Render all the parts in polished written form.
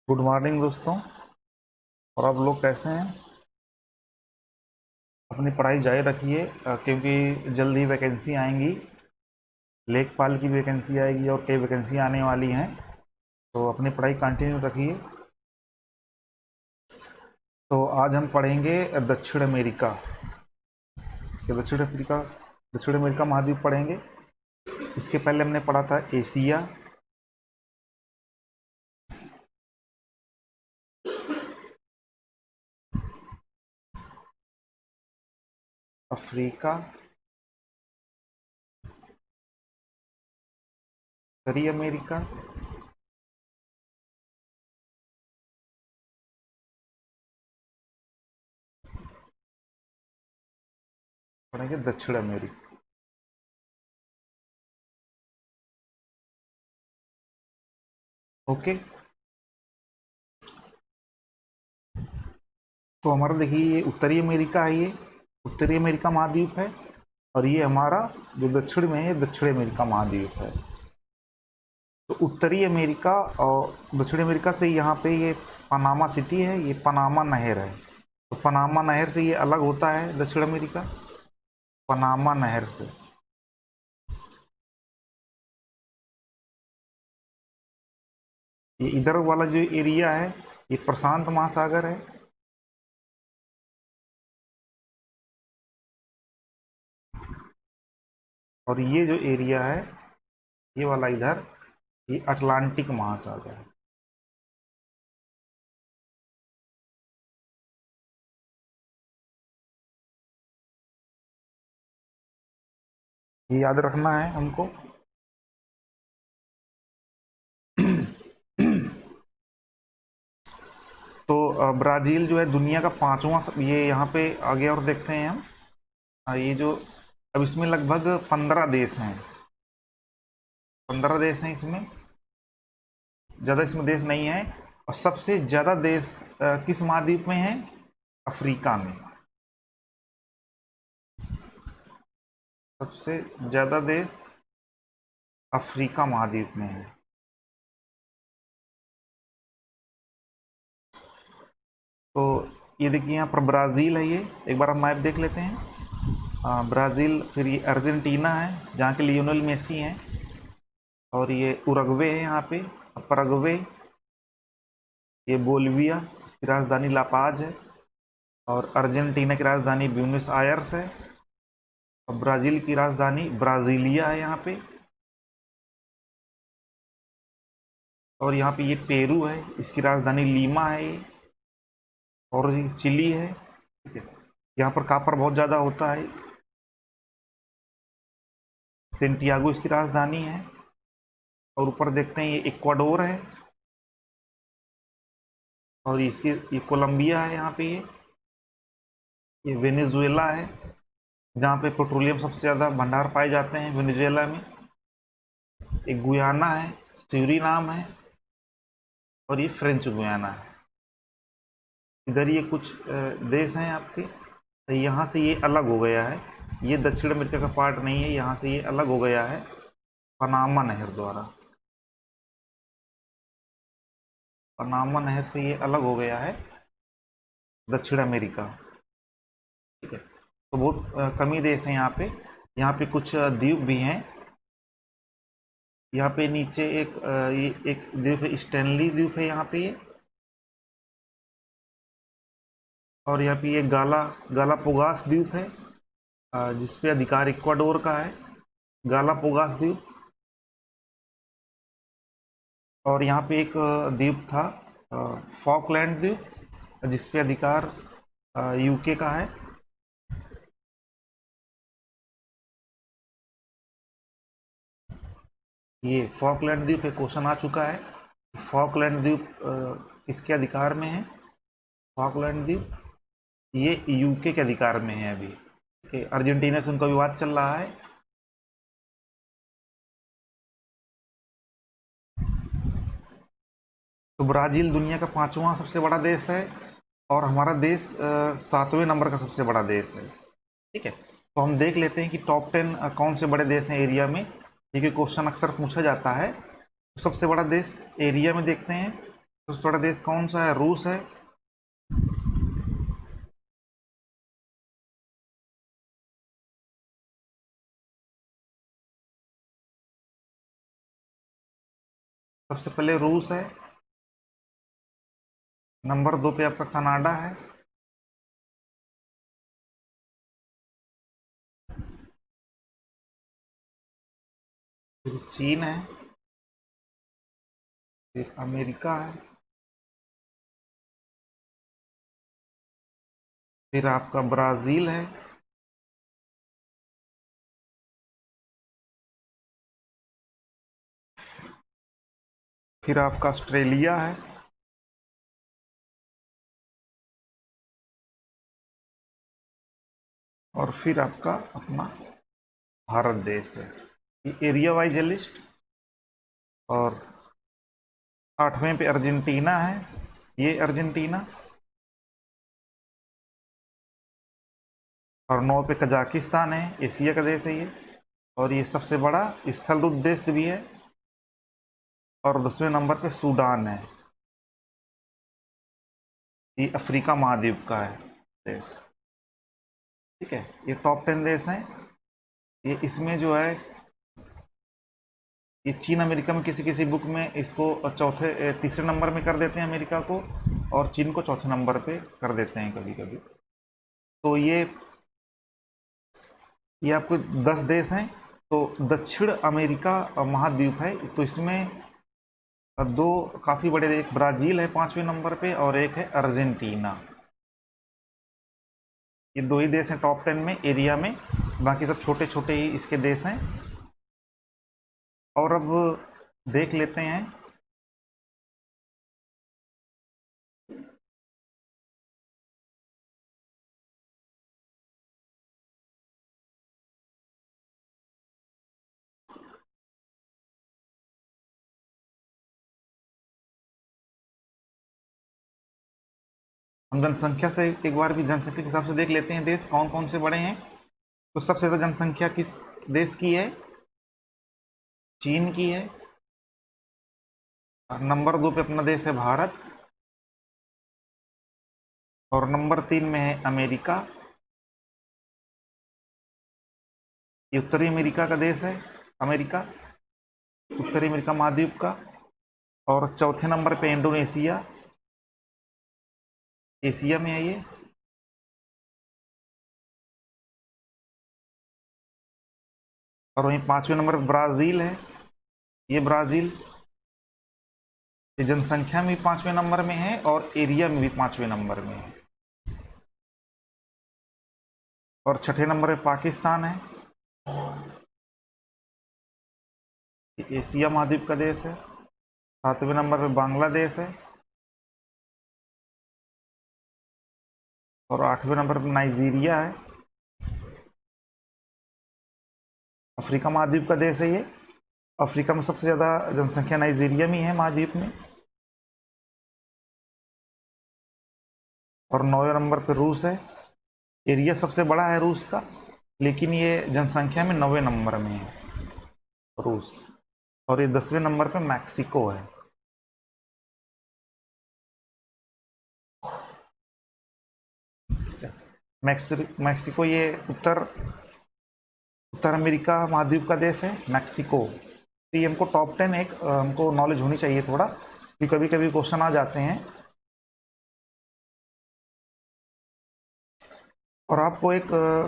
Good morning दोस्तों। और आप लोग कैसे हैं? अपनी पढ़ाई जारी रखिए क्योंकि जल्द ही वैकेंसी आएंगी। लेखपाल की वैकेंसी आएगी और कई वैकेंसी आने वाली हैं, तो अपनी पढ़ाई कंटिन्यू रखिए। तो आज हम पढ़ेंगे दक्षिण अमेरिका। दक्षिण अमेरिका महाद्वीप पढ़ेंगे। इसके पहले हमने पढ़ा था एशिया, अफ्रीका, उत्तरी अमेरिका, पढ़ेंगे दक्षिण अमेरिका। ओके। तो हमारा देखिए, ये उत्तरी अमेरिका है, ये उत्तरी अमेरिका महाद्वीप है। और ये हमारा जो दक्षिण में है, दक्षिण अमेरिका महाद्वीप है। तो उत्तरी अमेरिका और दक्षिण अमेरिका से यहाँ पे ये पनामा सिटी है, ये पनामा नहर है। तो पनामा नहर से ये अलग होता है दक्षिण अमेरिका, पनामा नहर से। ये इधर वाला जो एरिया है, ये प्रशांत महासागर है। और ये जो एरिया है, ये वाला इधर, ये अटलांटिक महासागर है। ये याद रखना है हमको। तो ब्राज़ील जो है दुनिया का पांचवा, ये यहाँ पे आगे और देखते हैं हम। ये जो अब इसमें लगभग 15 देश हैं, 15 देश हैं इसमें, ज़्यादा इसमें देश नहीं है। और सबसे ज़्यादा देश किस महाद्वीप में है? अफ्रीका में। सबसे ज़्यादा देश अफ्रीका महाद्वीप में है। तो ये देखिए, यहाँ पर ब्राज़ील है। ये एक बार हम मैप देख लेते हैं। ब्राज़ील, फिर ये अर्जेंटीना है जहाँ के लियोनेल मेसी हैं, और ये उरुग्वे है यहाँ पे, पैराग्वे, ये बोलिविया, इसकी राजधानी लापाज है। और अर्जेंटीना की राजधानी ब्यूनस आयर्स है। और ब्राज़ील की राजधानी ब्राज़ीलिया है यहाँ पे। और यहाँ पे ये पेरू है, इसकी राजधानी लीमा है ये। और ये चिली है, ठीक है। यहाँ पर कापर बहुत ज़्यादा होता है। सेंटियागो इसकी राजधानी है। और ऊपर देखते हैं, ये इक्वाडोर है। और इसकी ये कोलंबिया है यहाँ पे। ये वेनेजुएला है, जहाँ पे पेट्रोलियम सबसे ज़्यादा भंडार पाए जाते हैं वेनेजुएला में। एक गुयाना है, सूरीनाम है, और ये फ्रेंच गुयाना है। इधर ये कुछ देश हैं आपके। तो यहाँ से ये अलग हो गया है, ये दक्षिण अमेरिका का पार्ट नहीं है, यहाँ से ये अलग हो गया है पनामा नहर द्वारा। पनामा नहर से ये अलग हो गया है दक्षिण अमेरिका, ठीक है। तो बहुत कम ही देश हैं यहाँ पे। यहाँ पे कुछ द्वीप भी हैं। यहाँ पे नीचे ये एक द्वीप है, स्टैनली द्वीप है यहाँ पे ये। और यहाँ पे ये गालापोगास द्वीप है, जिसपे अधिकार इक्वाडोर का है, गालापोगास द्वीप। और यहाँ पे एक द्वीप था, फॉकलैंड द्वीप, जिसपे अधिकार यूके का है। ये फॉकलैंड द्वीप पे क्वेश्चन आ चुका है। फॉकलैंड द्वीप किसके अधिकार में है? फॉकलैंड द्वीप ये यूके के अधिकार में है अभी, ठीक है। अर्जेंटीना से उनका विवाद चल रहा है। तो ब्राज़ील दुनिया का पांचवा सबसे बड़ा देश है, और हमारा देश 7वें नंबर का सबसे बड़ा देश है, ठीक है। तो हम देख लेते हैं कि टॉप 10 कौन से बड़े देश हैं एरिया में, क्योंकि क्वेश्चन अक्सर पूछा जाता है। तो सबसे बड़ा देश एरिया में देखते हैं, सबसे बड़ा देश कौन सा है? रूस है। सबसे पहले रूस है। नंबर 2 पे आपका कनाडा है। फिर चीन है। फिर अमेरिका है। फिर आपका ब्राज़ील है। फिर आपका ऑस्ट्रेलिया है। और फिर आपका अपना भारत देश है। ये एरिया वाइज है लिस्ट। और 8वें पे अर्जेंटीना है। ये अर्जेंटीना। और 9 पे कजाकिस्तान है, एशिया का देश है ये। और ये सबसे बड़ा स्थल रूप देश भी है। और 10वें नंबर पे सूडान है। ये अफ्रीका महाद्वीप का है देश। ठीक है, ये टॉप 10 देश हैं। ये इसमें जो है, ये चीन अमेरिका में किसी किसी बुक में इसको तीसरे नंबर में कर देते हैं अमेरिका को, और चीन को चौथे नंबर पे कर देते हैं कभी कभी। तो ये आपको 10 देश हैं। तो दक्षिण अमेरिका महाद्वीप है, तो इसमें दो काफ़ी बड़े, एक ब्राज़ील है 5वें नंबर पे और एक है अर्जेंटीना। ये दो ही देश हैं टॉप 10 में एरिया में, बाकी सब छोटे छोटे ही इसके देश हैं। और अब देख लेते हैं। हम जनसंख्या से एक बार भी जनसंख्या के हिसाब से देख लेते हैं देश कौन कौन से बड़े हैं। तो सबसे ज़्यादा जनसंख्या किस देश की है? चीन की है। और नंबर 2 पे अपना देश है भारत। और नंबर 3 में है अमेरिका। ये उत्तरी अमेरिका का देश है, अमेरिका, उत्तरी अमेरिका महाद्वीप का। और चौथे नंबर पे इंडोनेशिया, एशिया में है ये। और वहीं 5वें नंबर पर ब्राज़ील है। ये ब्राज़ील, ये जनसंख्या में भी 5वें नंबर में है और एरिया में भी 5वें नंबर में है। और छठे नंबर पे पाकिस्तान है। ये एशिया महाद्वीप का देश है। 7वें नंबर पे बांग्लादेश है। और 8वें नंबर पर नाइजीरिया है। अफ्रीका महाद्वीप का देश है ये। अफ्रीका में सबसे ज़्यादा जनसंख्या नाइजीरिया में है महाद्वीप में। और 9वें नंबर पर रूस है। एरिया सबसे बड़ा है रूस का, लेकिन ये जनसंख्या में 9वें नंबर में है रूस। और ये 10वें नंबर पे मैक्सिको है। मैक्सिको ये उत्तर अमेरिका महाद्वीप का देश है मैक्सिको। तो ये हमको टॉप 10 एक हमको नॉलेज होनी चाहिए थोड़ा, कि कभी कभी क्वेश्चन आ जाते हैं। और आपको एक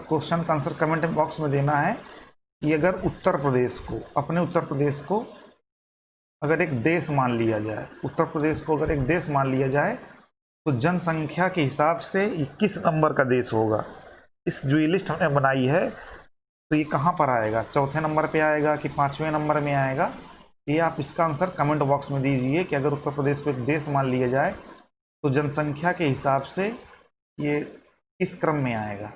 क्वेश्चन का आंसर कमेंट बॉक्स में देना है कि अगर उत्तर प्रदेश को, अपने उत्तर प्रदेश को अगर एक देश मान लिया जाए, उत्तर प्रदेश को अगर एक देश मान लिया जाए, तो जनसंख्या के हिसाब से ये किस नंबर का देश होगा? इस जो ये लिस्ट हमने बनाई है, तो ये कहाँ पर आएगा? चौथे नंबर पे आएगा कि 5वें नंबर में आएगा? ये आप इसका आंसर कमेंट बॉक्स में दीजिए कि अगर उत्तर प्रदेश को एक देश मान लिया जाए तो जनसंख्या के हिसाब से ये किस क्रम में आएगा।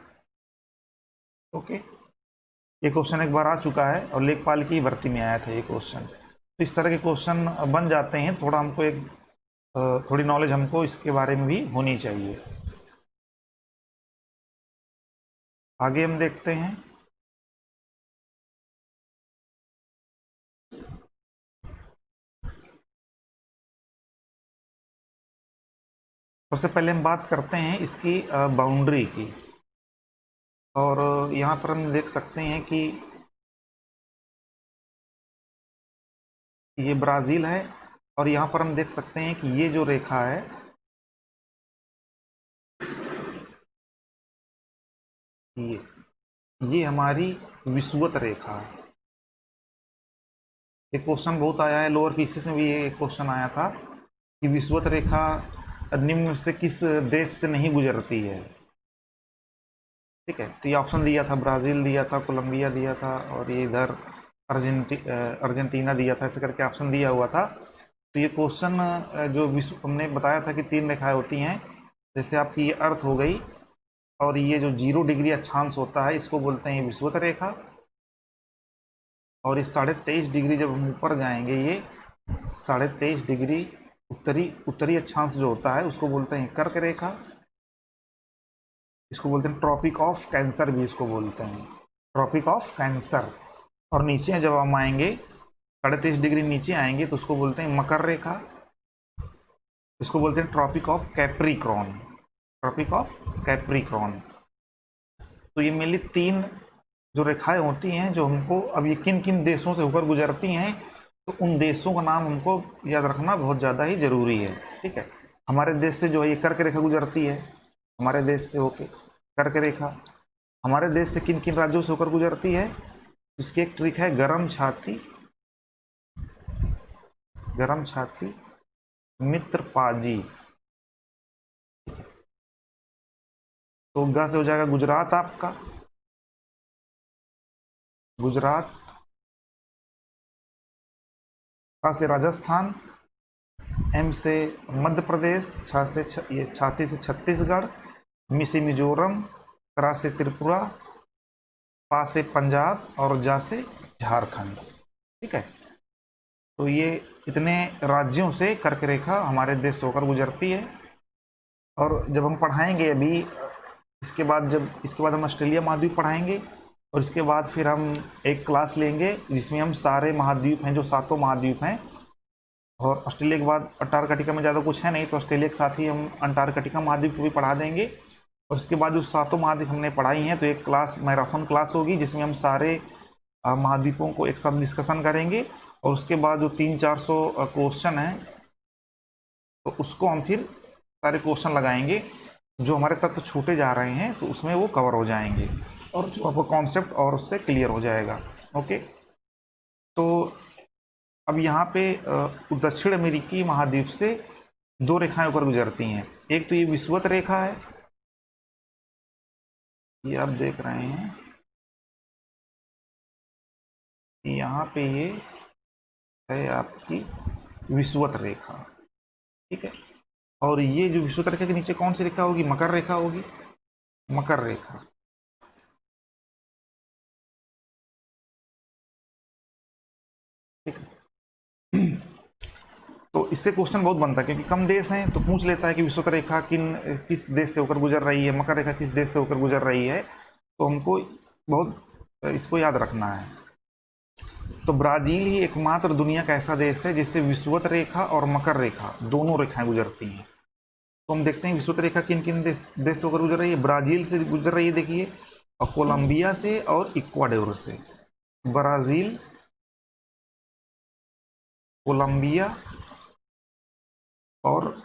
ओके, ये क्वेश्चन एक बार आ चुका है और लेखपाल की भर्ती में आया था ये क्वेश्चन। तो इस तरह के क्वेश्चन बन जाते हैं, थोड़ा हमको एक थोड़ी नॉलेज हमको इसके बारे में भी होनी चाहिए। आगे हम देखते हैं। सबसे पहले हम बात करते हैं इसकी बाउंड्री की। और यहाँ पर हम देख सकते हैं कि ये ब्राज़ील है, और यहाँ पर हम देख सकते हैं कि ये जो रेखा है ये हमारी विषुवत रेखा है। एक क्वेश्चन बहुत आया है, लोअर पीसीस में भी ये क्वेश्चन आया था कि विषुवत रेखा निम्न में से किस देश से नहीं गुजरती है। ठीक है, तो ये ऑप्शन दिया था, ब्राज़ील दिया था, कोलंबिया दिया था, और ये इधर अर्जेंटीना दिया था, ऐसे करके ऑप्शन दिया हुआ था। तो ये क्वेश्चन जो विश्व हमने बताया था कि 3 रेखाएं होती हैं, जैसे आपकी ये अर्थ हो गई, और ये जो 0 डिग्री अक्षांश होता है इसको बोलते हैं विषुवत रेखा, और इस 23.5 डिग्री जब हम ऊपर जाएंगे, ये 23.5 डिग्री उत्तरी अक्षांश जो होता है उसको बोलते हैं कर्क रेखा। इसको बोलते हैं ट्रॉपिक ऑफ कैंसर, भी इसको बोलते हैं ट्रॉपिक ऑफ कैंसर। और नीचे जब हम आएंगे 23.5 डिग्री नीचे आएंगे तो उसको बोलते हैं मकर रेखा। इसको बोलते हैं tropic of Capricorn, tropic of Capricorn. तो ये मेनली 3 जो रेखाएं होती हैं जो हमको, अब ये किन किन देशों से होकर गुजरती हैं, तो उन देशों का नाम हमको याद रखना बहुत ज़्यादा ही ज़रूरी है। ठीक है, हमारे देश से जो है ये कर्क रेखा गुजरती है, हमारे देश से होके कर्क रेखा। हमारे देश से किन किन राज्यों से होकर गुजरती है, इसकी एक ट्रिक है, गरम छाती मित्रपाजी। तो ग से हो जाएगा गुजरात, आपका गुजरात, क से राजस्थान, एम से मध्य प्रदेश, ये छाती से छत्तीसगढ़, मी से मिजोरम, त्रा से त्रिपुरा, पा से पंजाब, और जा से झारखंड। ठीक है, तो ये इतने राज्यों से कर्क रेखा हमारे देश से होकर गुजरती है। और जब हम पढ़ाएंगे अभी इसके बाद हम ऑस्ट्रेलिया महाद्वीप पढ़ाएंगे, और इसके बाद फिर हम एक क्लास लेंगे जिसमें हम सारे महाद्वीप हैं, जो 7 महाद्वीप हैं। और ऑस्ट्रेलिया के बाद अंटार्कटिका में ज़्यादा कुछ है नहीं, तो ऑस्ट्रेलिया के साथ ही हम अंटार्कटिका महाद्वीप को भी पढ़ा देंगे। और उसके बाद जो 7 महाद्वीप हमने पढ़ाई हैं, तो एक क्लास मैराथन क्लास होगी जिसमें हम सारे महाद्वीपों को एक साथ डिस्कशन करेंगे। और उसके बाद जो 300-400 क्वेश्चन हैं, तो उसको हम फिर सारे क्वेश्चन लगाएंगे, जो हमारे तत्व छूटे जा रहे हैं तो उसमें वो कवर हो जाएंगे, और जो आपका कॉन्सेप्ट और उससे क्लियर हो जाएगा। ओके, तो अब यहाँ पे दक्षिण अमेरिकी महाद्वीप से 2 रेखाएं होकर गुजरती हैं। एक तो ये विषुवत रेखा है, ये आप देख रहे हैं, यहाँ पे ये है आपकी विषुवत रेखा। ठीक है, और ये जो विषुवत रेखा के नीचे कौन सी रेखा होगी, मकर रेखा होगी, मकर रेखा। ठीक है, तो इससे क्वेश्चन बहुत बनता है, क्योंकि कम देश हैं तो पूछ लेता है कि विषुवत रेखा किस देश से होकर गुजर रही है, मकर रेखा किस देश से होकर गुजर रही है, तो हमको बहुत इसको याद रखना है। तो ब्राज़ील ही एकमात्र दुनिया का ऐसा देश है जिससे विषुवत रेखा और मकर रेखा दोनों रेखाएं गुजरती हैं। तो हम देखते हैं विषुवत रेखा किन किन देश से होकर गुजर रही है। ब्राज़ील से गुजर रही है, देखिए, और कोलंबिया से और इक्वाडोर से। ब्राज़ील, कोलंबिया और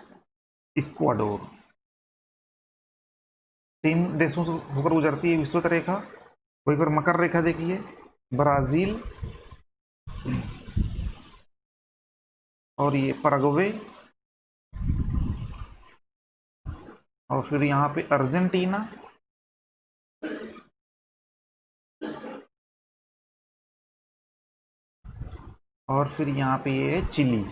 इक्वाडोर, 3 देशों से होकर गुजरती है विषुवत रेखा। वहीं पर मकर रेखा देखिए, ब्राज़ील और ये पैराग्वे, और फिर यहाँ पे अर्जेंटीना, और फिर यहाँ पे ये है चिली।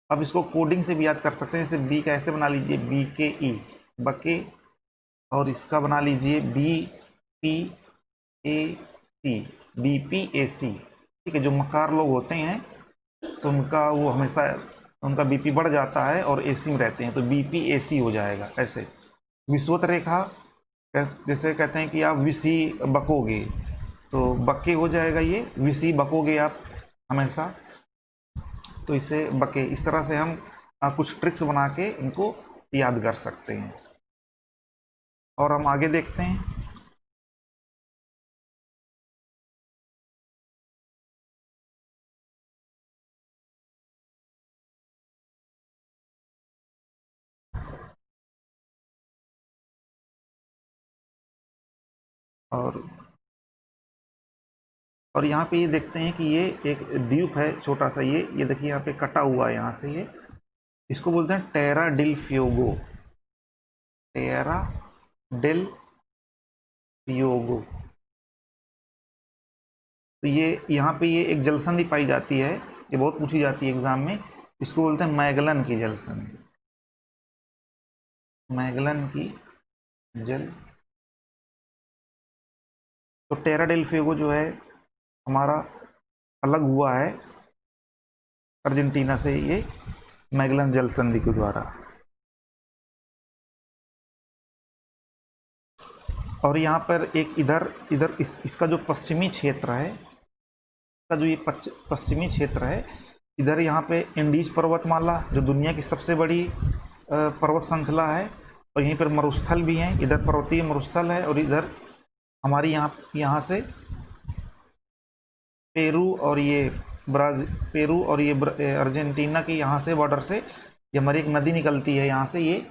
अब इसको कोडिंग से भी याद कर सकते हैं, जैसे बी का ऐसे बना लीजिए, BKE बके, और इसका बना लीजिए BPAC, BPAC। ठीक है, जो मकार लोग होते हैं तो उनका वो हमेशा उनका BP बढ़ जाता है और AC में रहते हैं, तो BPAC हो जाएगा। ऐसे विषुवत रेखा जैसे कहते हैं कि आप विसी बकोगे, तो बक्के हो जाएगा, ये विसी बकोगे आप हमेशा। तो इसे बके, इस तरह से हम कुछ ट्रिक्स बना के इनको याद कर सकते हैं। और हम आगे देखते हैं। और यहाँ पे ये देखते हैं कि ये एक द्वीप है छोटा सा, ये देखिए यहाँ पे कटा हुआ है यहाँ से, ये इसको बोलते हैं टेरा डिल फ्यूगो। टेरा डिल फ्यूगो। तो ये यहाँ पे ये एक जलसंधि पाई जाती है, ये बहुत पूछी जाती है एग्जाम में। इसको बोलते हैं मैगलन की जलसंधि। मैगलन की जल। तो टेरा डेल फ्यूगो जो है हमारा अलग हुआ है अर्जेंटीना से, ये मैगलन जल संधि के द्वारा। और यहाँ पर एक इधर इधर इसका जो पश्चिमी क्षेत्र है, इसका जो ये पश्चिमी क्षेत्र है, इधर यहाँ पे इंडीज पर्वतमाला जो दुनिया की सबसे बड़ी पर्वत श्रृंखला है, और यहीं पर मरुस्थल भी हैं, इधर पर्वतीय मरुस्थल है, और इधर हमारी यहाँ से पेरू और ये पेरू और ये अर्जेंटीना की यहाँ से बॉर्डर से ये हमारी एक नदी निकलती है यहाँ से, ये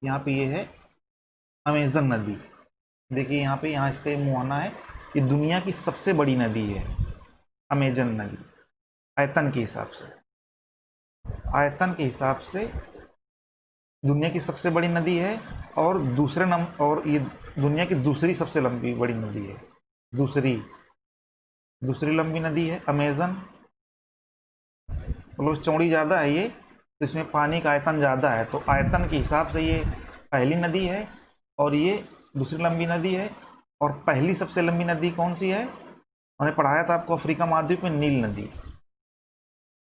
यहाँ पे ये है अमेजन नदी। देखिए यहाँ पे, यहाँ इसका ये मुहाना है। ये दुनिया की सबसे बड़ी नदी है अमेजन नदी, आयतन के हिसाब से। आयतन के हिसाब से दुनिया की सबसे बड़ी नदी है, और और ये दुनिया की दूसरी सबसे लंबी बड़ी नदी है। दूसरी लंबी नदी है अमेजन। मतलब चौड़ी ज़्यादा है ये, तो इसमें पानी का आयतन ज़्यादा है, तो आयतन के हिसाब से ये पहली नदी है, और ये दूसरी लंबी नदी है। और पहली सबसे लंबी नदी कौन सी है? मैंने पढ़ाया था आपको अफ्रीका महाद्वीप में, नील नदी।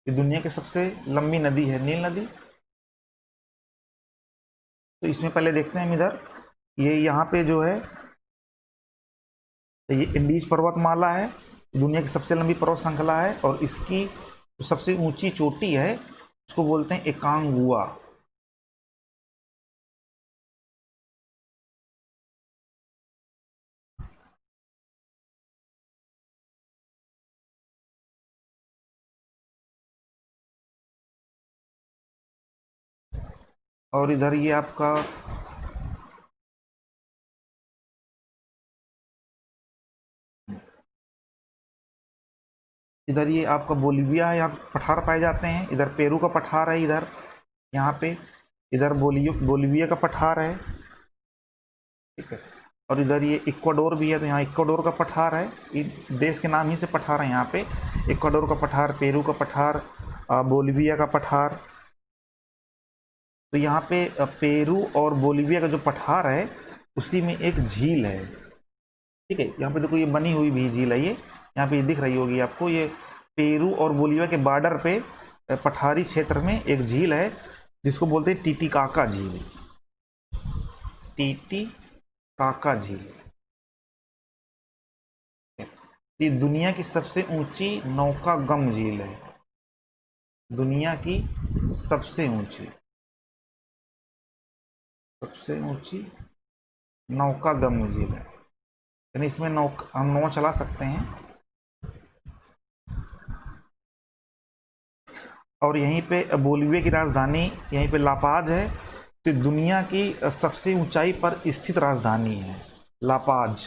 ये दुनिया की सबसे लंबी नदी है नील नदी। तो इसमें पहले देखते हैं हम इधर, ये यहाँ पे जो है ये इंडीज पर्वतमाला है, दुनिया की सबसे लंबी पर्वत श्रृंखला है, और इसकी जो सबसे ऊंची चोटी है उसको बोलते हैं एकांगुआ। और इधर ये आपका इधर ये आपका बोलिविया है, यहाँ पठार पाए जाते हैं। इधर पेरू का पठार है, इधर यहाँ पे इधर बोलिविया का पठार है, ठीक है। और इधर ये इक्वाडोर भी है, तो यहाँ इक्वाडोर का पठार है। देश के नाम ही से पठार है यहाँ पे, इक्वाडोर का पठार, पेरू का पठार, बोलिविया का पठार। तो यहाँ पे पेरू और बोलिविया का जो पठार है उसी में एक झील है, ठीक है। यहाँ पे देखो ये बनी हुई भी झील है, ये यहाँ पे दिख रही होगी आपको। ये पेरू और बोलिविया के बॉर्डर पे पठारी क्षेत्र में एक झील है जिसको बोलते हैं टीटीकाका झील। टीटीकाका झील ये दुनिया की सबसे ऊंची नौकागम झील है, दुनिया की सबसे ऊंची नौकागम झील है, यानी इसमें हम नौ चला सकते हैं। और यहीं पे बोलिविया की राजधानी यहीं पे लापाज है, तो दुनिया की सबसे ऊंचाई पर स्थित राजधानी है लापाज।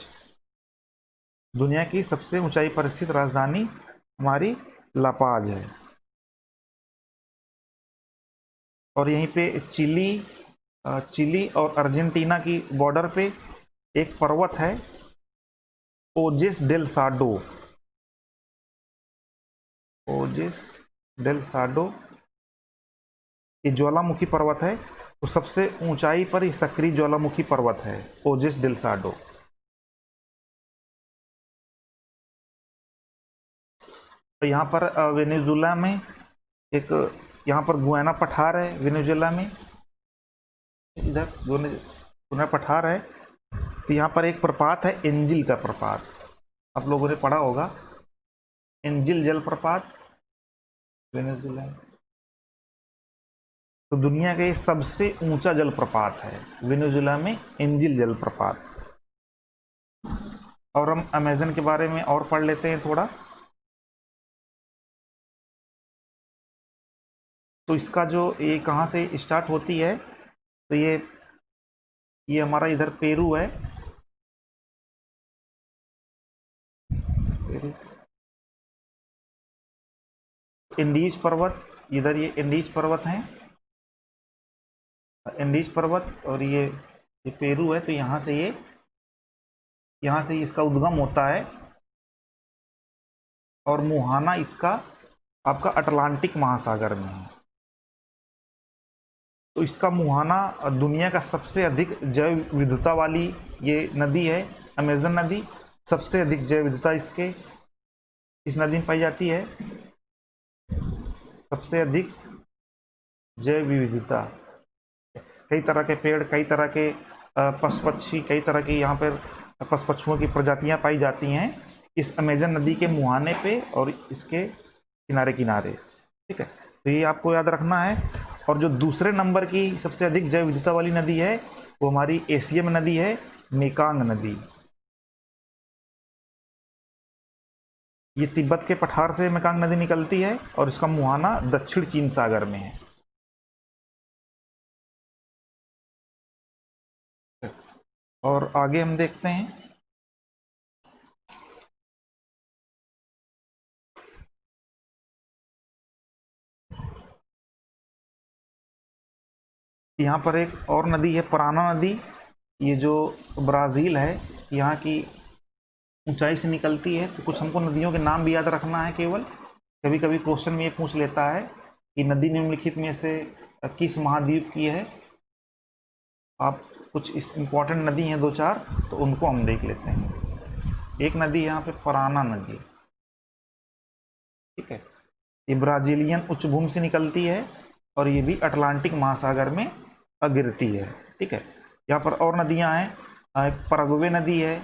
दुनिया की सबसे ऊंचाई पर स्थित राजधानी हमारी लापाज है। और यहीं पे चिली और अर्जेंटीना की बॉर्डर पे एक पर्वत है ओजेस डेल साडो। ओजेस डेल साडो ये ज्वालामुखी पर्वत है, तो सबसे ऊंचाई पर ये सक्रिय ज्वालामुखी पर्वत है ओजेस डेल साडो। तो यहाँ पर वेनेजुएला में एक, यहाँ पर गुयाना पठार है वेनेजुएला में, इधर गुयाना पठार है। तो यहाँ पर एक प्रपात है एंजिल का प्रपात, आप लोगों ने पढ़ा होगा एंजिल जलप्रपात। वेनेजुएला। तो दुनिया का ये सबसे ऊंचा जलप्रपात है वेनेजुएला में, एंजिल जलप्रपात। और हम अमेजन के बारे में और पढ़ लेते हैं थोड़ा। तो इसका जो ये कहाँ से स्टार्ट होती है, तो ये हमारा इधर पेरू है, पेरू। इंडीज पर्वत, इधर ये इंडीज पर्वत हैं, इंडीज पर्वत। और ये पेरू है। तो यहाँ से इसका उद्गम होता है। और मुहाना इसका आपका अटलांटिक महासागर में है। तो इसका मुहाना दुनिया का सबसे अधिक जैव विविधता वाली ये नदी है, अमेजन नदी। सबसे अधिक जैव विविधता इस नदी में पाई जाती है। सबसे अधिक जैव विविधता, कई तरह के पेड़, कई तरह के पशु पक्षी, कई तरह की यहाँ पर पशु पक्षियों की प्रजातियाँ पाई जाती हैं इस अमेजन नदी के मुहाने पे और इसके किनारे किनारे। ठीक है, तो ये आपको याद रखना है। और जो दूसरे नंबर की सबसे अधिक जैव विविधता वाली नदी है वो हमारी एशिया में नदी है, मेकांग नदी। ये तिब्बत के पठार से मेकांग नदी निकलती है और इसका मुहाना दक्षिण चीन सागर में है। और आगे हम देखते हैं। यहाँ पर एक और नदी है, पराना नदी। ये जो ब्राज़ील है यहाँ की ऊंचाई से निकलती है। तो कुछ हमको नदियों के नाम भी याद रखना है केवल। कभी कभी क्वेश्चन में ये पूछ लेता है कि नदी निम्नलिखित में से किस महाद्वीप की है। आप कुछ इम्पोर्टेंट नदी हैं दो चार, तो उनको हम देख लेते हैं। एक नदी यहाँ पे पराना नदी, ठीक है, ये ब्राजीलियन उच्चभूमि से निकलती है और ये भी अटलांटिक महासागर में गिरती है। ठीक है, यहाँ पर और नदियाँ हैं। एक परग्वे नदी है,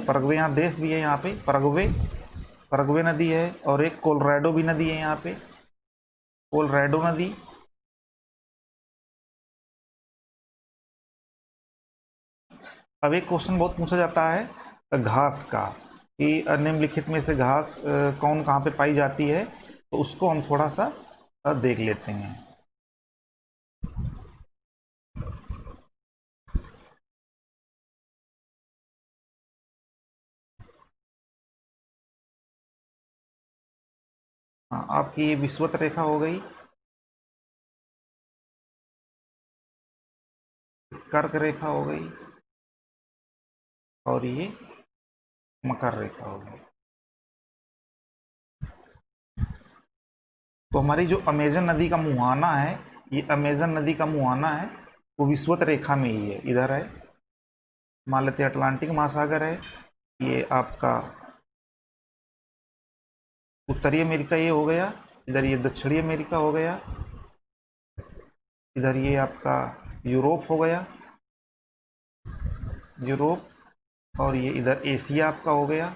परग्वे यहाँ देश भी है, यहाँ पे परग्वे नदी है। और एक कोलोराडो भी नदी है यहाँ पे, कोलोराडो नदी। अब एक क्वेश्चन बहुत पूछा जाता है घास का, कि निम्नलिखित में से घास कौन कहाँ पे पाई जाती है। तो उसको हम थोड़ा सा देख लेते हैं। हाँ, आपकी ये विषुवत रेखा हो गई, कर्क रेखा हो गई, और ये मकर रेखा हो गई। तो हमारी जो अमेजन नदी का मुहाना है, ये अमेजन नदी का मुहाना है, वो विषुवत रेखा में ही है, इधर है। मान लेते हैं अटलांटिक महासागर है, ये आपका उत्तरी अमेरिका ये हो गया, इधर ये दक्षिणी अमेरिका हो गया, इधर ये आपका यूरोप हो गया, यूरोप। और ये इधर एशिया आपका हो गया,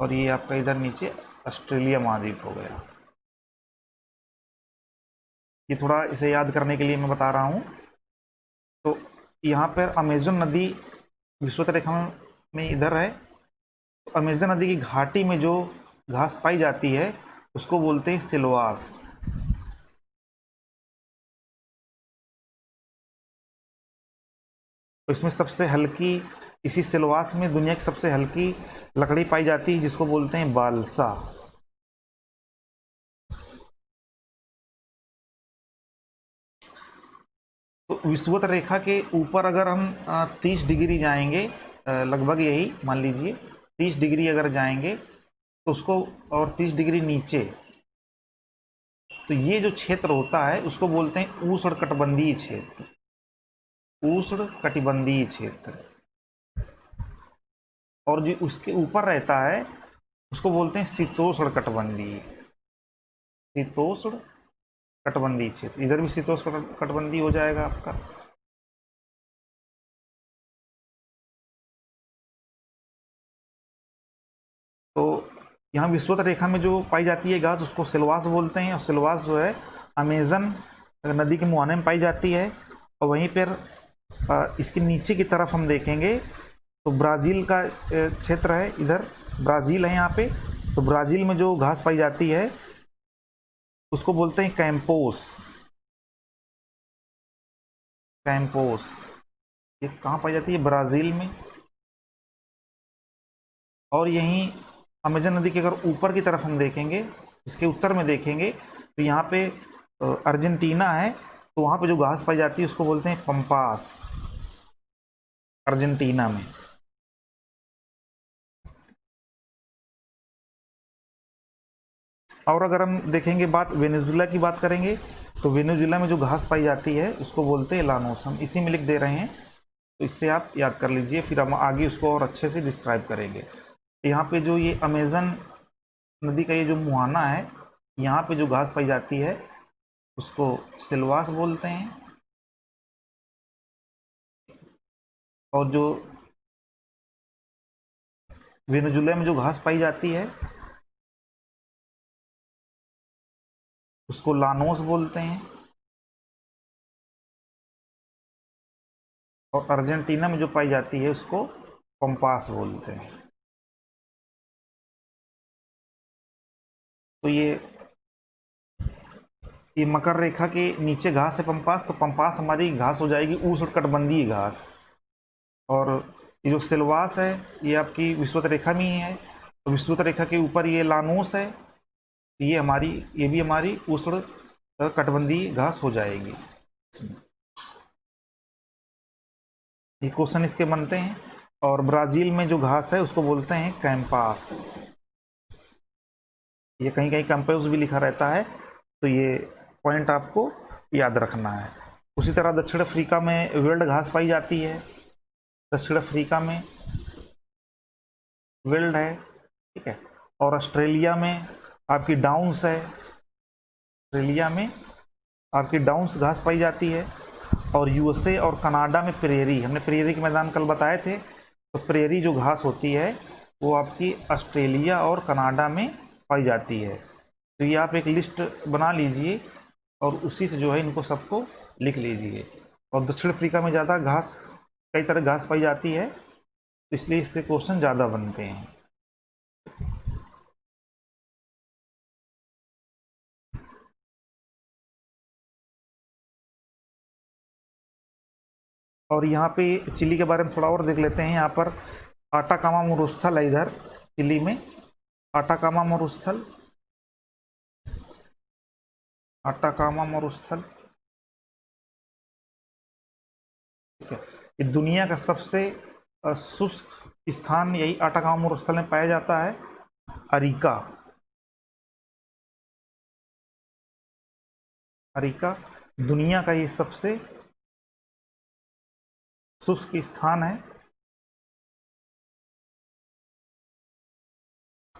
और ये आपका इधर नीचे ऑस्ट्रेलिया महाद्वीप हो गया। ये थोड़ा इसे याद करने के लिए मैं बता रहा हूँ। तो यहाँ पर अमेजन नदी विषुवत रेखा में इधर है। तो अमेजन नदी की घाटी में जो घास पाई जाती है उसको बोलते हैं सिलवास। तो इसमें सबसे हल्की, इसी सिलवास में दुनिया की सबसे हल्की लकड़ी पाई जाती है जिसको बोलते हैं बालसा। तो विषुवत रेखा के ऊपर अगर हम 30 डिग्री जाएंगे, लगभग यही मान लीजिए 30 डिग्री अगर जाएंगे तो उसको, और 30 डिग्री नीचे, तो ये जो क्षेत्र होता है उसको बोलते हैं उष्णकटिबंधीय क्षेत्र, उष्णकटिबंधीय क्षेत्र। और जो उसके ऊपर रहता है उसको बोलते हैं शीतोष्ण कटिबंधीय, शीतोष्ण कटिबंधीय क्षेत्र। इधर भी शीतोष्ण कटिबंधीय हो जाएगा आपका। तो यहाँ विषुवत रेखा में जो पाई जाती है घास उसको सिलवास बोलते हैं, और सिलवास जो है अमेजन नदी के मुहाने में पाई जाती है। और वहीं पर इसके नीचे की तरफ हम देखेंगे तो ब्राज़ील का क्षेत्र है, इधर ब्राज़ील है यहाँ पे। तो ब्राज़ील में जो घास पाई जाती है उसको बोलते हैं कैंपोस। कैंपोस ये कहाँ पाई जाती है? ब्राज़ील में। और यहीं अमेजन नदी के अगर ऊपर की तरफ हम देखेंगे, इसके उत्तर में देखेंगे तो यहाँ पे अर्जेंटीना है, तो वहाँ पे जो घास पाई जाती है उसको बोलते हैं पंपास, अर्जेंटीना में। और अगर हम देखेंगे वेनेजुएला की बात करेंगे तो वेनेजुएला में जो घास पाई जाती है उसको बोलते हैं लानोस। हम इसी में लिख दे रहे हैं, तो इससे आप याद कर लीजिए, फिर हम आगे उसको और अच्छे से डिस्क्राइब करेंगे। यहाँ पे जो ये अमेजन नदी का ये जो मुहाना है, यहाँ पे जो घास पाई जाती है उसको सिलवास बोलते हैं। और जो वेनेजुएला में जो घास पाई जाती है उसको लानोस बोलते हैं। और अर्जेंटीना में जो पाई जाती है उसको पंपास बोलते हैं। तो ये मकर रेखा के नीचे घास है पंपास, तो पंपास हमारी घास हो जाएगी उष्णकटिबंधीय घास। और ये जो सिलवास है ये आपकी विषुवत रेखा में ही है, तो विषुवत रेखा के ऊपर ये लानोस है, ये भी हमारी उष्णकटिबंधीय घास हो जाएगी। ये क्वेश्चन इसके बनते हैं। और ब्राज़ील में जो घास है उसको बोलते हैं कैंपास। ये कहीं कहीं कैंपस भी लिखा रहता है, तो ये पॉइंट आपको याद रखना है। उसी तरह दक्षिण अफ्रीका में विल्ड घास पाई जाती है, दक्षिण अफ्रीका में विल्ड है, ठीक है। और ऑस्ट्रेलिया में आपकी डाउन्स है, ऑस्ट्रेलिया में आपकी डाउन्स घास पाई जाती है। और यूएसए और कनाडा में प्रेरी, हमने प्रेरी के मैदान कल बताए थे, तो प्रेरी जो घास होती है वो आपकी ऑस्ट्रेलिया और कनाडा में पाई जाती है। तो ये आप एक लिस्ट बना लीजिए और उसी से जो है इनको सबको लिख लीजिए। और दक्षिण अफ्रीका में ज़्यादा घास, कई तरह घास पाई जाती है, तो इसलिए इससे क्वेश्चन ज़्यादा बनते हैं। और यहाँ पे चिली के बारे में थोड़ा और देख लेते हैं। यहाँ पर आटाकामा मरुस्थल है, इधर चिली में आटाकामा मरुस्थल, आटाकामा मरुस्थल, ठीक है। ये दुनिया का सबसे शुष्क स्थान यही आटाकामा मरुस्थल में पाया जाता है, अरिका। अरिका दुनिया का ये सबसे शुष्क स्थान है।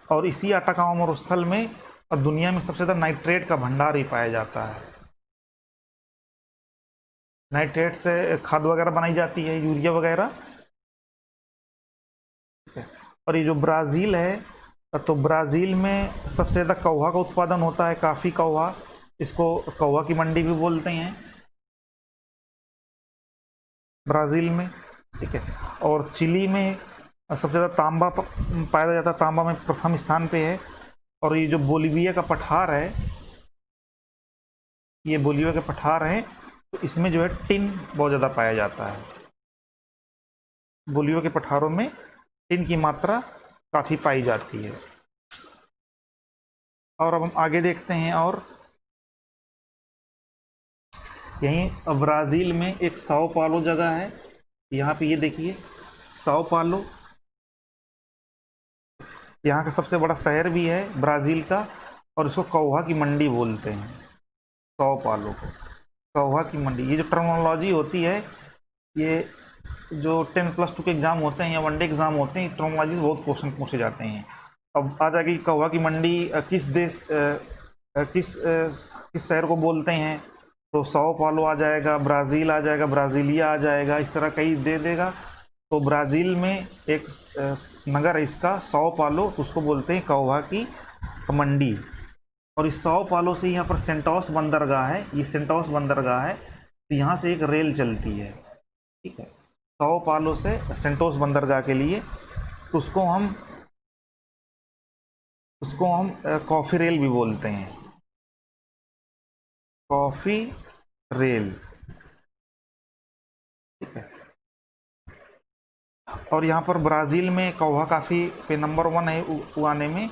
और इसी आटाकामा मरुस्थल में दुनिया में सबसे ज़्यादा नाइट्रेट का भंडार ही पाया जाता है। नाइट्रेट से खाद वगैरह बनाई जाती है, यूरिया वगैरह, ठीक है। और ये जो ब्राज़ील है, तो ब्राज़ील में सबसे ज़्यादा कौवा का उत्पादन होता है, काफ़ी कौवा, इसको कौवा की मंडी भी बोलते हैं ब्राज़ील में, ठीक है। और चिली में सबसे ज़्यादा तांबा पाया जाता है, तांबा में प्रथम स्थान पे है। और ये जो बोलीविया का पठार है, ये बोलीविया के पठार है, तो इसमें जो है टिन बहुत ज़्यादा पाया जाता है। बोलीविया के पठारों में टिन की मात्रा काफ़ी पाई जाती है। और अब हम आगे देखते हैं। और यहीं ब्राज़ील में एक साओ पालो जगह है, यहाँ पे ये देखिए साओ पालो, यहाँ का सबसे बड़ा शहर भी है ब्राज़ील का, और इसको कौवा की मंडी बोलते हैं, साओ पालो को कौवा की मंडी। ये जो टर्मिनोलॉजी होती है, ये जो 10+2 के एग्ज़ाम होते हैं या वनडे एग्ज़ाम होते हैं, टर्मिनोलॉजी बहुत क्वेश्चन पूछे जाते हैं। अब आ जाएगी कौवा की मंडी किस देश किस शहर को बोलते हैं, तो साओ पालो आ जाएगा, ब्राज़ील आ जाएगा, ब्राज़ीलिया आ जाएगा, इस तरह कई दे देगा। तो ब्राज़ील में एक नगर है इसका साओ पालो, तो उसको बोलते हैं कौवा की मंडी। और इस साओ पालो से यहाँ पर सेंटोस बंदरगाह है, ये सेंटोस बंदरगाह है, तो यहाँ से एक रेल चलती है, ठीक है, साओ पालो से सेंटोस बंदरगाह के लिए। तो उसको हम कॉफ़ी रेल भी बोलते हैं, कॉफ़ी रेल, ठीक है। और यहाँ पर ब्राज़ील में कौवा काफ़ी पे नंबर 1 है उगाने में।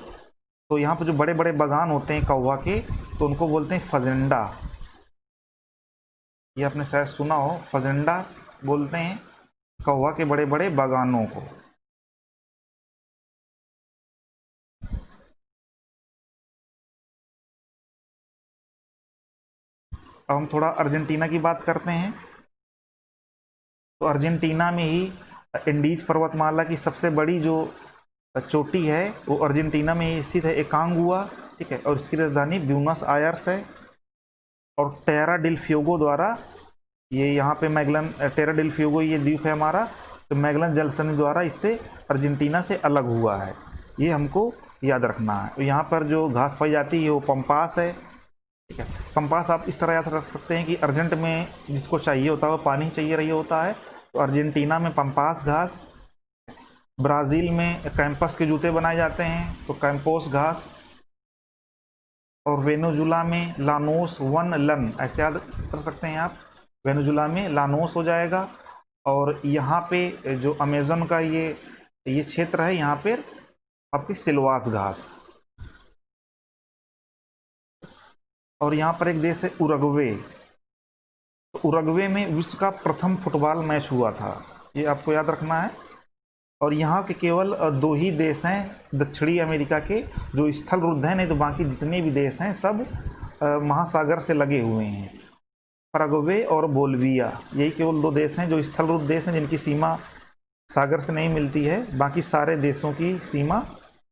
तो यहाँ पर जो बड़े बड़े बागान होते हैं कौवा के, तो उनको बोलते हैं फजेंडा। ये आपने शायद सुना हो, फजेंडा बोलते हैं कौवा के बड़े बड़े बागानों को। अब हम थोड़ा अर्जेंटीना की बात करते हैं। तो अर्जेंटीना में ही इंडीज पर्वतमाला की सबसे बड़ी जो चोटी है वो अर्जेंटीना में ही स्थित है, एकांगुआ, ठीक है। और इसकी राजधानी ब्यूनस आयर्स है। और टेरा डिल फ्यूगो द्वारा ये यहाँ पे मैगलन, टेरा डिल फ्यूगो ये द्वीप है हमारा, तो मैगलन जलसंधि द्वारा इससे अर्जेंटीना से अलग हुआ है, ये हमको याद रखना है। तो यहाँ पर जो घास पाई जाती है वो पंपास है, ठीक है। पंपास आप इस तरह याद रख सकते हैं कि अर्जेंट में जिसको चाहिए होता है वो पानी चाहिए रही होता है, तो अर्जेंटीना में पंपास घास। ब्राज़ील में कैंपस के जूते बनाए जाते हैं, तो कैंपोस घास। और वेनेजुला में लानोस वन लन, ऐसे याद कर सकते हैं आप, वेनेजुला में लानोस हो जाएगा। और यहाँ पे जो अमेज़न का ये क्षेत्र है, यहाँ पर आपकी सिलवास घास। और यहाँ पर एक देश है उरुग्वे, तो उरुग्वे में विश्व का प्रथम फुटबॉल मैच हुआ था, ये आपको याद रखना है। और यहाँ के केवल 2 ही देश हैं दक्षिणी अमेरिका के जो स्थल रुद्ध हैं, नहीं तो बाकी जितने भी देश हैं सब महासागर से लगे हुए हैं। पैराग्वे और बोलिविया, यही केवल 2 देश हैं जो स्थल रुद्ध देश हैं, जिनकी सीमा सागर से नहीं मिलती है, बाकी सारे देशों की सीमा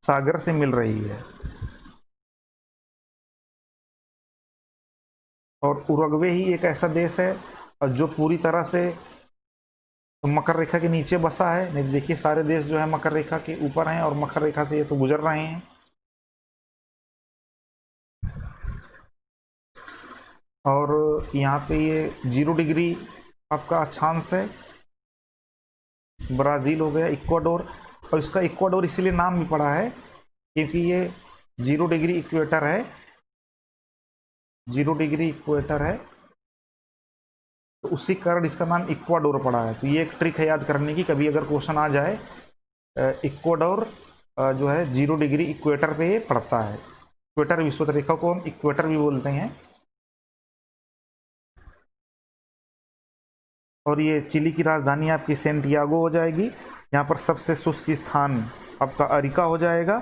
सागर से मिल रही है। और उरुग्वे ही एक ऐसा देश है जो पूरी तरह से मकर रेखा के नीचे बसा है, नहीं देखिए सारे देश जो है मकर रेखा के ऊपर हैं और मकर रेखा से ये तो गुजर रहे हैं। और यहाँ पे ये 0 डिग्री आपका अक्षांश है। ब्राज़ील हो गया, इक्वाडोर, और इसका इक्वाडोर इसीलिए नाम भी पड़ा है क्योंकि ये 0 डिग्री इक्वेटर है, 0 डिग्री इक्वेटर है, तो उसी कारण इसका नाम इक्वाडोर पड़ा है। तो ये एक ट्रिक है याद करने की, कभी अगर क्वेश्चन आ जाए, इक्वाडोर जो है 0 डिग्री इक्वेटर पे ये पड़ता है। इक्वेटर विषुवत रेखा को हम इक्वेटर भी बोलते हैं। और ये चिली की राजधानी आपकी सेंटियागो हो जाएगी। यहाँ पर सबसे शुष्क स्थान आपका अरिका हो जाएगा।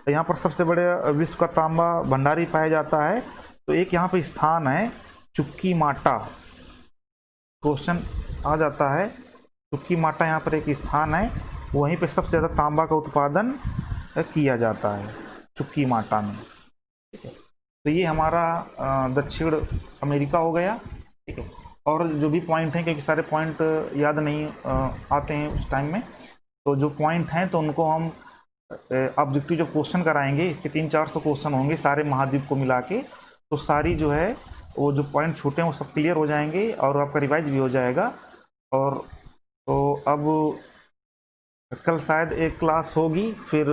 यहाँ पर सबसे बड़े विश्व का तांबा भंडारी पाया जाता है। तो एक यहाँ पे स्थान है चुक्की माटा, क्वेश्चन आ जाता है, चुक्की माटा यहाँ पर एक स्थान है, वहीं पे सबसे ज़्यादा तांबा का उत्पादन किया जाता है चुक्की माटा में, ठीक है। तो ये हमारा दक्षिण अमेरिका हो गया, ठीक है। और जो भी पॉइंट हैं, क्योंकि सारे पॉइंट याद नहीं आते हैं उस टाइम में, तो जो पॉइंट हैं तो उनको हम ऑब्जेक्टिव जो क्वेश्चन कराएंगे, इसके 300-400 क्वेश्चन होंगे सारे महाद्वीप को मिला के, तो सारी जो है वो जो पॉइंट छूटे हैं वो सब क्लियर हो जाएंगे और आपका रिवाइज भी हो जाएगा। और तो अब कल शायद एक क्लास होगी, फिर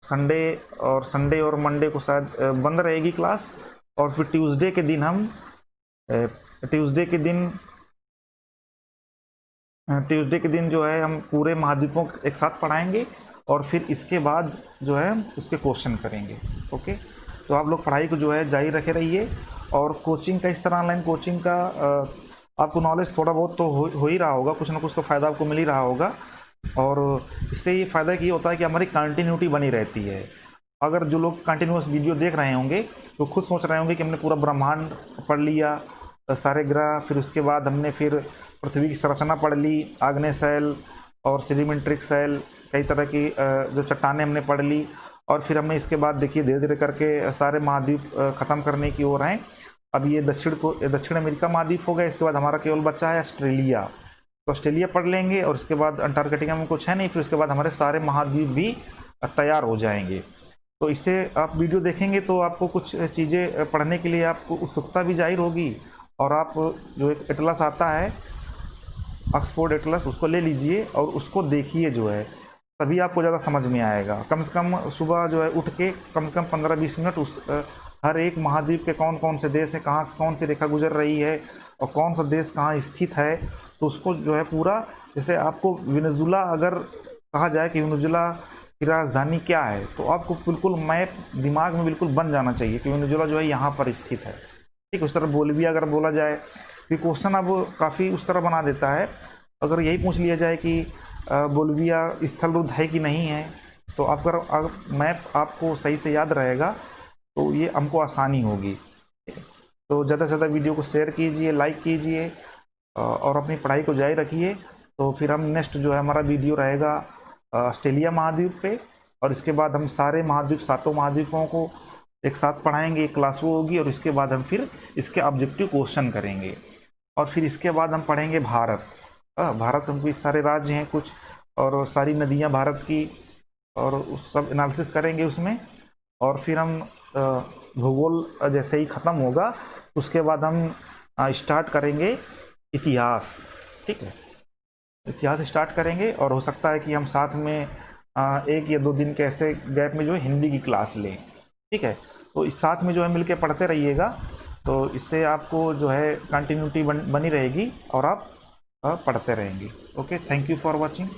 संडे और मंडे को शायद बंद रहेगी क्लास, और फिर ट्यूसडे के दिन जो है हम पूरे महाद्वीपों एक साथ पढ़ाएंगे, और फिर इसके बाद जो है हम उसके क्वेश्चन करेंगे। ओके, तो आप लोग पढ़ाई को जो है जारी रखे रहिए। और कोचिंग का, इस तरह ऑनलाइन कोचिंग का आपको नॉलेज थोड़ा बहुत तो हो ही रहा होगा, कुछ ना कुछ तो फ़ायदा आपको मिल ही रहा होगा। और इससे ये फ़ायदा ये होता है कि हमारी कंटिन्यूटी बनी रहती है। अगर जो लोग कंटिन्यूस वीडियो देख रहे होंगे तो खुद सोच रहे होंगे कि हमने पूरा ब्रह्मांड पढ़ लिया, सारे ग्रह, फिर उसके बाद हमने फिर पृथ्वी की संरचना पढ़ ली, आग्नेय शैल और सेडिमेंट्रिक शैल, कई तरह की जो चट्टानें हमने पढ़ ली, और फिर हमने इसके बाद देखिए धीरे धीरे करके सारे महाद्वीप ख़त्म करने की ओर हैं। अब ये दक्षिण अमेरिका महाद्वीप हो गया, इसके बाद हमारा केवल बचा है ऑस्ट्रेलिया। तो ऑस्ट्रेलिया पढ़ लेंगे और उसके बाद अंटार्कटिका में कुछ है नहीं, फिर उसके बाद हमारे सारे महाद्वीप भी तैयार हो जाएंगे। तो इससे आप वीडियो देखेंगे तो आपको कुछ चीज़ें पढ़ने के लिए आपको उत्सुकता भी जाहिर होगी, और आप जो एक एटलस आता है ऑक्सफोर्ड एटलस उसको ले लीजिए और उसको देखिए जो है, तभी आपको ज़्यादा समझ में आएगा। कम से कम सुबह जो है उठ के कम से कम 15-20 मिनट उस हर एक महाद्वीप के कौन कौन से देश हैं, कहाँ से कौन सी रेखा गुजर रही है और कौन सा देश कहाँ स्थित है, तो उसको जो है पूरा, जैसे आपको वेनेजुला अगर कहा जाए कि वेनेजुला की राजधानी क्या है, तो आपको बिल्कुल मैप दिमाग में बिल्कुल बन जाना चाहिए कि वेनेजुला जो है यहाँ पर स्थित है। ठीक, उस तरह बोलिविया अगर बोला जाए, कि क्वेश्चन अब काफ़ी उस तरह बना देता है। अगर यही पूछ लिया जाए कि बोलिविया स्थल रुद्ध है कि नहीं है, तो अगर मैप आपको सही से याद रहेगा तो ये हमको आसानी होगी। तो ज़्यादा से ज़्यादा वीडियो को शेयर कीजिए, लाइक कीजिए और अपनी पढ़ाई को जारी रखिए। तो फिर हम नेक्स्ट जो है हमारा वीडियो रहेगा ऑस्ट्रेलिया महाद्वीप पे, और इसके बाद हम सारे महाद्वीप, सातों महाद्वीपों को एक साथ पढ़ाएंगे, एक क्लास वो होगी, और इसके बाद हम फिर इसके ऑब्जेक्टिव क्वेश्चन करेंगे। और फिर इसके बाद हम पढ़ेंगे भारत। भारत में भी सारे राज्य हैं कुछ, और सारी नदियां भारत की, और उस सब एनालिसिस करेंगे उसमें। और फिर हम भूगोल जैसे ही ख़त्म होगा उसके बाद हम स्टार्ट करेंगे इतिहास। ठीक है, इतिहास स्टार्ट करेंगे, और हो सकता है कि हम साथ में 1 या 2 दिन के ऐसे गैप में जो है हिंदी की क्लास लें। ठीक है, तो इस साथ में जो है मिलके पढ़ते रहिएगा, तो इससे आपको जो है कंटिन्यूटी बनी रहेगी और आप पढ़ते रहेंगे। Okay, thank you for watching.